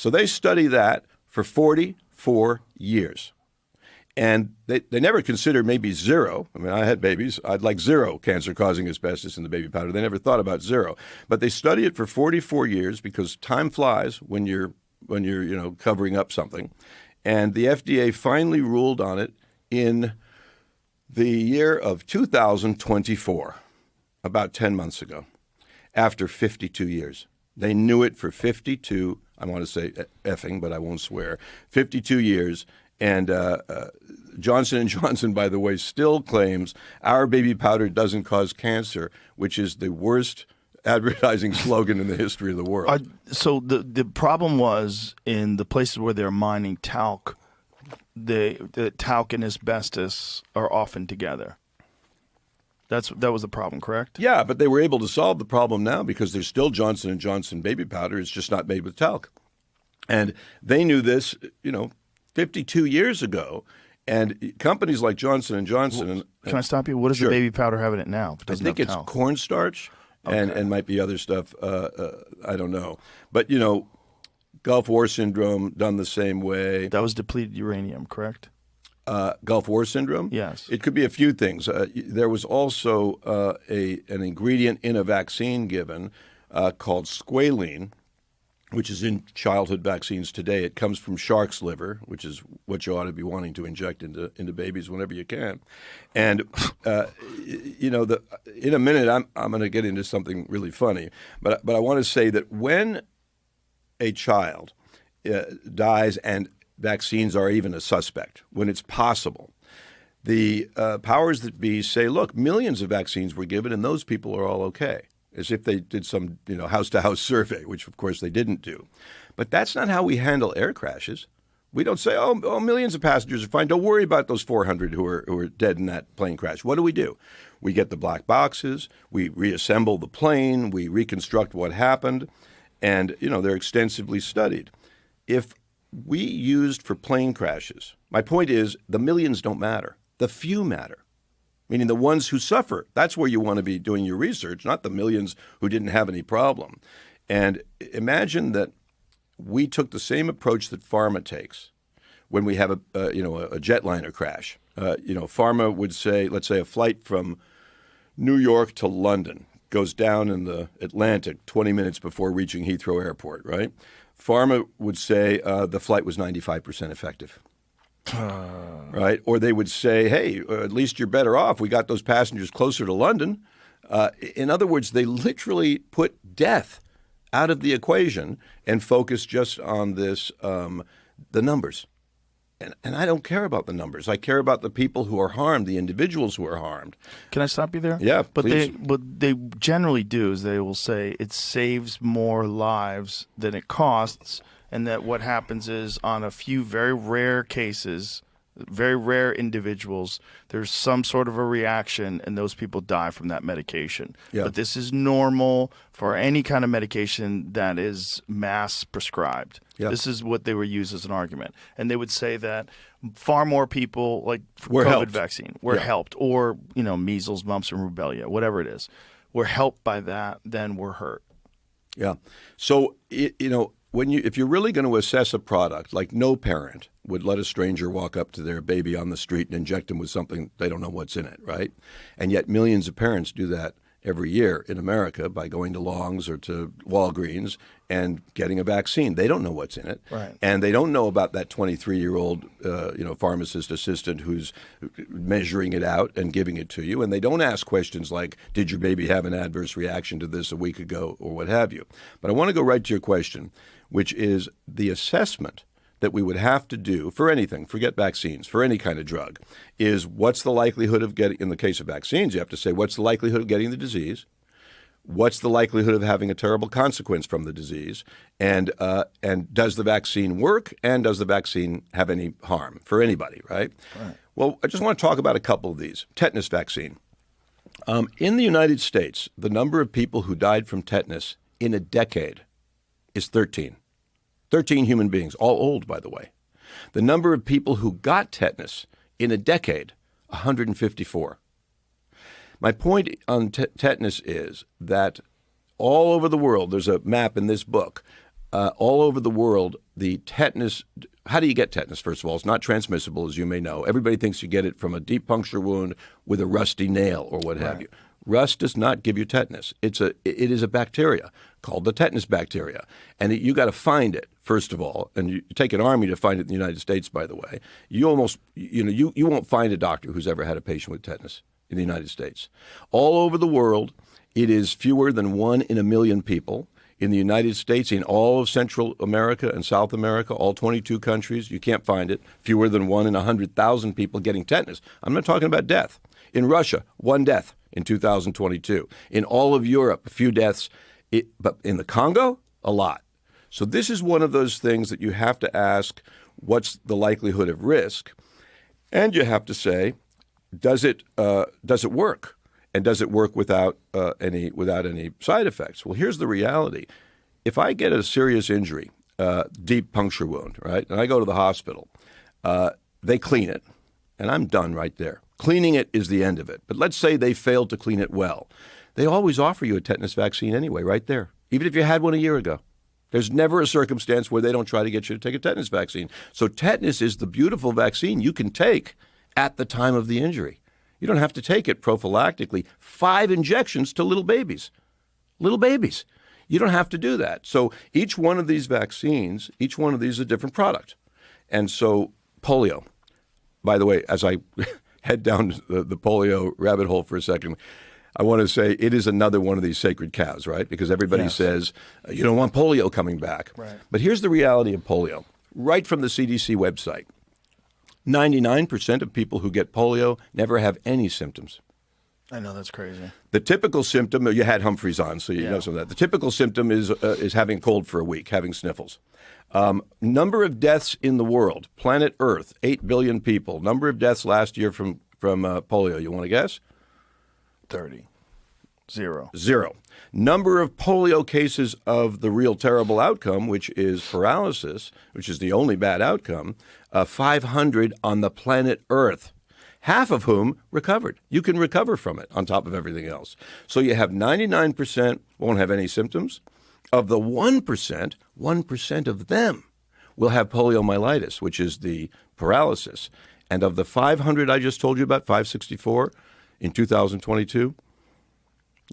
So they study that for 44 years. And they never considered maybe zero. I mean, I had babies. I'd like zero cancer-causing asbestos in the baby powder. They never thought about zero. But they study it for 44 years because time flies when you're covering up something. And the FDA finally ruled on it in the year of 2024, about 10 months ago, after 52 years. They knew it for 52, I want to say effing, but I won't swear, 52 years. And Johnson & Johnson, by the way, still claims our baby powder doesn't cause cancer, which is the worst advertising slogan in the history of the world. So the problem was in the places where they're mining talc, the talc and asbestos are often together. That was the problem, correct? Yeah, but they were able to solve the problem now because there's still Johnson & Johnson baby powder. It's just not made with talc. And they knew this, 52 years ago, and companies like Johnson & Johnson. Can I stop you? What does the baby powder have in it now? I think it's cornstarch and might be other stuff. I don't know. But, Gulf War syndrome done the same way. That was depleted uranium, correct? Gulf War syndrome? Yes. It could be a few things. There was also an ingredient in a vaccine given called squalene, which is in childhood vaccines today. It comes from shark's liver, which is what you ought to be wanting to inject into babies whenever you can. And, in a minute, I'm going to get into something really funny. But I want to say that when a child dies and vaccines are even a suspect, when it's possible, the powers that be say, look, millions of vaccines were given and those people are all okay. As if they did some, house-to-house survey, which, of course, they didn't do. But that's not how we handle air crashes. We don't say, oh, millions of passengers are fine. Don't worry about those 400 who are dead in that plane crash. What do? We get the black boxes. We reassemble the plane. We reconstruct what happened. And, they're extensively studied. If we used for plane crashes, my point is the millions don't matter. The few matter. Meaning the ones who suffer. That's where you want to be doing your research, not the millions who didn't have any problem. And imagine that we took the same approach that Pharma takes when we have a jetliner crash. Pharma would say, let's say a flight from New York to London goes down in the Atlantic 20 minutes before reaching Heathrow Airport, right? Pharma would say the flight was 95% effective. Right? Or they would say, hey, at least you're better off. We got those passengers closer to London. In other words, they literally put death out of the equation and focus just on this, the numbers. And I don't care about the numbers. I care about the people who are harmed, the individuals who are harmed. Can I stop you there? Yeah, but please. What they generally do is they will say it saves more lives than it costs, and that what happens is on a few very rare cases, very rare individuals, there's some sort of a reaction and those people die from that medication. Yeah. But this is normal for any kind of medication that is mass prescribed. Yeah. This is what they were used as an argument. And they would say that far more people, like for Were COVID helped. vaccine, were helped, or measles, mumps, and rubella, whatever it is, were helped by that than were hurt. Yeah. So, if you're really going to assess a product, like no parent would let a stranger walk up to their baby on the street and inject them with something they don't know what's in it, right? And yet millions of parents do that every year in America by going to Long's or to Walgreens and getting a vaccine. They don't know what's in it. Right. And they don't know about that 23-year-old pharmacist assistant who's measuring it out and giving it to you. And they don't ask questions like, did your baby have an adverse reaction to this a week ago or what have you? But I want to go right to your question, which is the assessment that we would have to do for anything, forget vaccines, for any kind of drug, is what's the likelihood of getting, in the case of vaccines, you have to say, what's the likelihood of getting the disease? What's the likelihood of having a terrible consequence from the disease? And does the vaccine work? And does the vaccine have any harm for anybody, right? Well, I just want to talk about a couple of these. Tetanus vaccine. In the United States, the number of people who died from tetanus in a decade is 13. 13 human beings, all old, by the way. The number of people who got tetanus in a decade, 154. My point on tetanus is that all over the world, there's a map in this book, all over the world, the tetanus. How do you get tetanus? First of all, it's not transmissible, as you may know. Everybody thinks you get it from a deep puncture wound with a rusty nail or what have you. Rust does not give you tetanus. It is a bacteria called the tetanus bacteria, and you got to find it first of all. And you take an army to find it in the United States. By the way, you won't find a doctor who's ever had a patient with tetanus in the United States. All over the world, it is fewer than 1 in a million people. In the United States, in all of Central America and South America, all 22 countries, you can't find it. Fewer than 1 in 100,000 people getting tetanus. I'm not talking about death. In Russia, 1 death in 2022. In all of Europe, a few deaths. But in the Congo, a lot. So this is one of those things that you have to ask, what's the likelihood of risk? And you have to say, does it work? And does it work without any side effects? Well, here's the reality. If I get a serious injury, deep puncture wound, right, and I go to the hospital, they clean it, and I'm done right there. Cleaning it is the end of it. But let's say they failed to clean it well. They always offer you a tetanus vaccine anyway, right there, even if you had one a year ago. There's never a circumstance where they don't try to get you to take a tetanus vaccine. So tetanus is the beautiful vaccine you can take at the time of the injury. You don't have to take it prophylactically. 5 injections to little babies. Little babies. You don't have to do that. So each one of these vaccines, each one of these is a different product. And so polio, by the way, as I head down the polio rabbit hole for a second, I want to say it is another one of these sacred cows, right? Because everybody says, you don't want polio coming back. Right. But here's the reality of polio, right from the CDC website. 99% of people who get polio never have any symptoms. I know, that's crazy. The typical symptom, you had Humphreys on, so you know some of that. The typical symptom is having a cold for a week, having sniffles. Number of deaths in the world, planet Earth, 8 billion people. Number of deaths last year from polio, you want to guess? 30. 0. Number of polio cases of the real terrible outcome, which is paralysis, which is the only bad outcome, 500 on the planet Earth, half of whom recovered. You can recover from it on top of everything else. So you have 99% won't have any symptoms. Of the 1% of them will have poliomyelitis, which is the paralysis. And of the 500 I just told you about, 564 in 2022,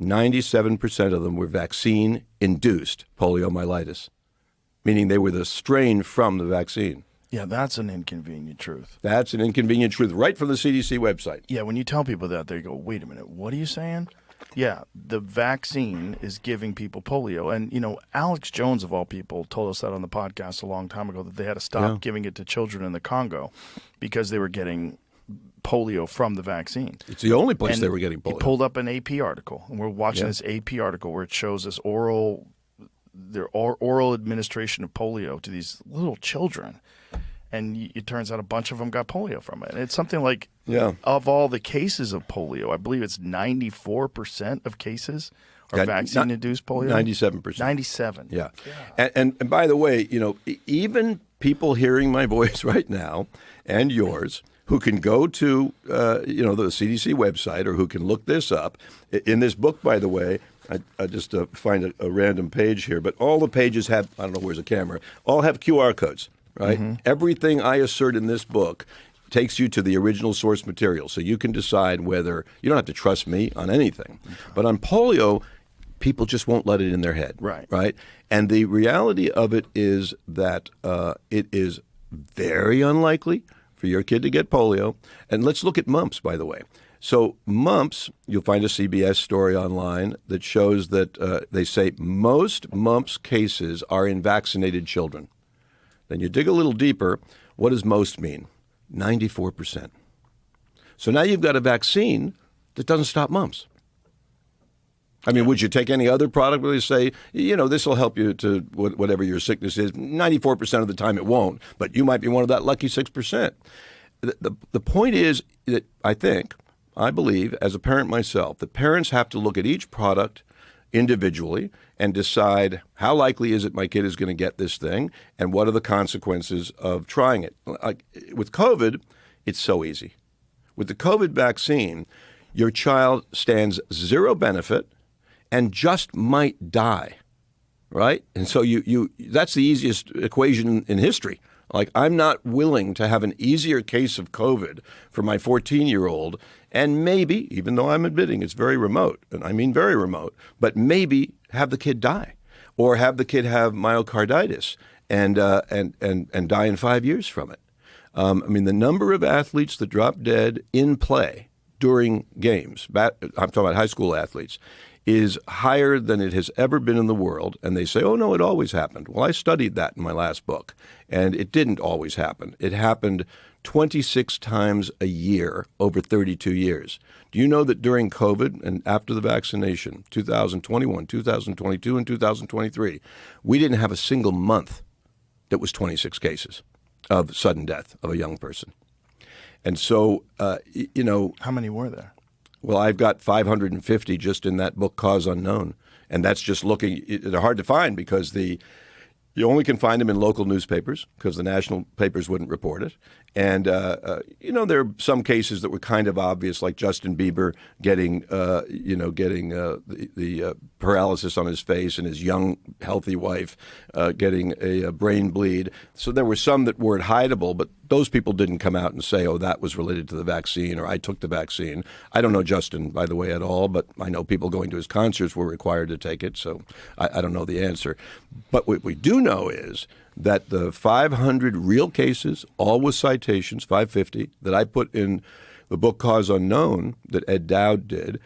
97% of them were vaccine-induced poliomyelitis, meaning they were the strain from the vaccine. Yeah, that's an inconvenient truth. That's an inconvenient truth right from the CDC website. Yeah, when you tell people that, they go, wait a minute, what are you saying? Yeah, the vaccine is giving people polio. And, Alex Jones, of all people, told us that on the podcast a long time ago, that they had to stop giving it to children in the Congo because they were getting polio from the vaccine. It's the only place they were getting polio. He pulled up an AP article, and we're watching this AP article where it shows this oral administration of polio to these little children. And it turns out a bunch of them got polio from it. And it's something like, of all the cases of polio, I believe it's 94% of cases are vaccine-induced polio. 97%. 97. Yeah. And by the way, even people hearing my voice right now and yours who can go to, the CDC website or who can look this up. In this book, by the way, I just find a random page here, but all the pages have, I don't know where's the camera, all have QR codes. Right? Mm-hmm. Everything I assert in this book takes you to the original source material. So you can decide whether, you don't have to trust me on anything. But on polio, people just won't let it in their head. Right? And the reality of it is that it is very unlikely for your kid to get polio. And let's look at mumps, by the way. So mumps, you'll find a CBS story online that shows that they say most mumps cases are in vaccinated children. Then you dig a little deeper. What does most mean? 94%. So now you've got a vaccine that doesn't stop mumps. I mean, would you take any other product where they say, this will help you to whatever your sickness is? 94% of the time it won't, but you might be one of that lucky 6%. The point is that I believe, as a parent myself, that parents have to look at each product individually and decide how likely is it my kid is going to get this thing and what are the consequences of trying it. Like with COVID, it's so easy. With the COVID vaccine, your child stands zero benefit and just might die right? And so that's the easiest equation in history. Like, I'm not willing to have an easier case of COVID for my 14-year-old and maybe, even though I'm admitting it's very remote, and I mean very remote, but maybe have the kid die or have the kid have myocarditis and die in 5 years from it. I mean, the number of athletes that drop dead in play during games, I'm talking about high school athletes, is higher than it has ever been in the world. And they say, oh, no, it always happened. Well, I studied that in my last book, and it didn't always happen. It happened 26 times a year over 32 years. Do you know that during COVID and after the vaccination, 2021, 2022, and 2023, we didn't have a single month that was 26 cases of sudden death of a young person? And so, How many were there? Well, I've got 550 just in that book, Cause Unknown. And that's just looking, they're hard to find because you only can find them in local newspapers because the national papers wouldn't report it. And, there are some cases that were kind of obvious, like Justin Bieber getting the paralysis on his face and his young, healthy wife getting a brain bleed. So there were some that weren't hideable, but those people didn't come out and say, oh, that was related to the vaccine or I took the vaccine. I don't know Justin, by the way, at all, but I know people going to his concerts were required to take it, so I don't know the answer. But what we do know is that the 500 real cases, all with citations, 550, that I put in the book Cause Unknown that Ed Dowd did,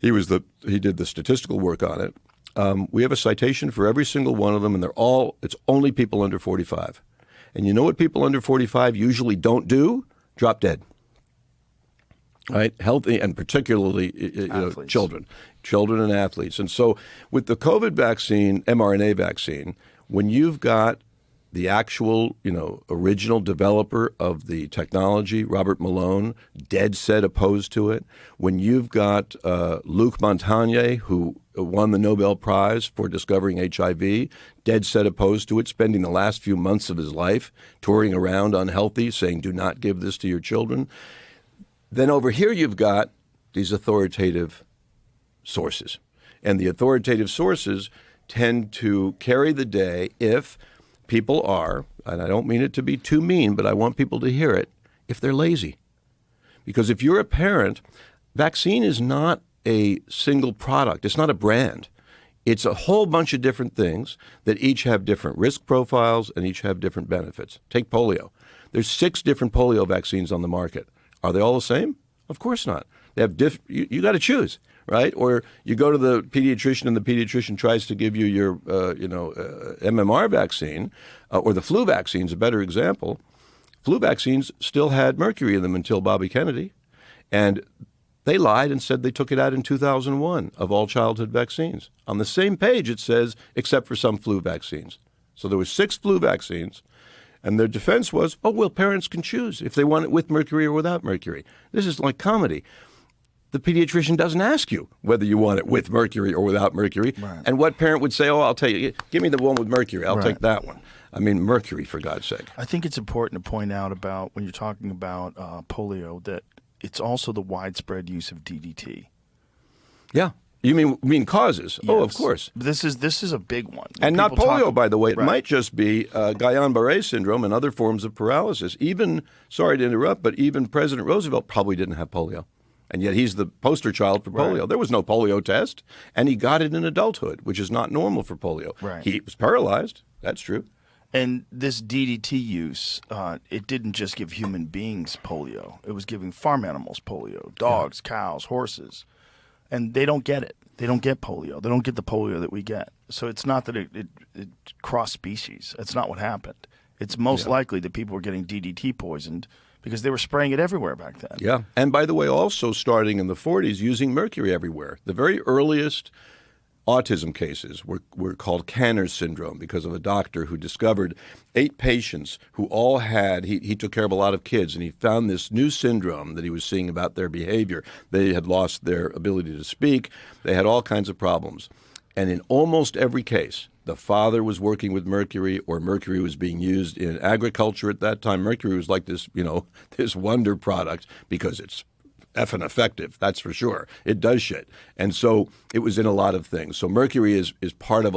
he did the statistical work on it. We have a citation for every single one of them, and it's only people under 45. And you know what people under 45 usually don't do? Drop dead. Right? Healthy, and particularly children and athletes. And so with the COVID vaccine, mRNA vaccine, when you've got the actual, original developer of the technology, Robert Malone, dead set opposed to it. When you've got Luc Montagnier, who won the Nobel Prize for discovering HIV, dead set opposed to it, spending the last few months of his life touring around unhealthy, saying, do not give this to your children. Then over here you've got these authoritative sources. And the authoritative sources tend to carry the day if people are, and I don't mean it to be too mean, but I want people to hear it, if they're lazy. Because if you're a parent, vaccine is not a single product. It's not a brand. It's a whole bunch of different things that each have different risk profiles and each have different benefits. Take polio. There's 6 different polio vaccines on the market. Are they all the same? Of course not. They have you got to choose, right? Or you go to the pediatrician and the pediatrician tries to give you your MMR vaccine, or the flu vaccine is a better example. Flu vaccines still had mercury in them until Bobby Kennedy, and they lied and said they took it out in 2001 of all childhood vaccines. On the same page it says, except for some flu vaccines. So there were 6 flu vaccines. And their defense was, oh, well, parents can choose if they want it with mercury or without mercury. This is like comedy. The pediatrician doesn't ask you whether you want it with mercury or without mercury. Right. And what parent would say, oh, I'll tell you, give me the one with mercury. I'll take that one. I mean, mercury, for God's sake. I think it's important to point out about when you're talking about polio that it's also the widespread use of DDT. Yeah. You mean causes? Yes. Oh, of course. This is a big one. And not polio, by the way. It might just be Guillain-Barré syndrome and other forms of paralysis. Even, sorry to interrupt, but even President Roosevelt probably didn't have polio. And yet he's the poster child for polio. Right. There was no polio test, and he got it in adulthood, which is not normal for polio. Right. He was paralyzed. That's true. And this DDT use, it didn't just give human beings polio. It was giving farm animals polio, dogs, cows, horses. And they don't get it. They don't get polio. They don't get the polio that we get. So it's not that it crossed species. That's not what happened. It's most likely that people were getting DDT poisoned because they were spraying it everywhere back then. Yeah. And by the way, also starting in the 40s, using mercury everywhere. The very earliest autism cases were called Kanner's syndrome because of a doctor who discovered 8 patients who all had, he took care of a lot of kids, and he found this new syndrome that he was seeing about their behavior. They had lost their ability to speak. They had all kinds of problems. And in almost every case, the father was working with mercury, or mercury was being used in agriculture at that time. Mercury was like this, this wonder product because it's effing effective, that's for sure. It does shit. And so it was in a lot of things. So mercury is part of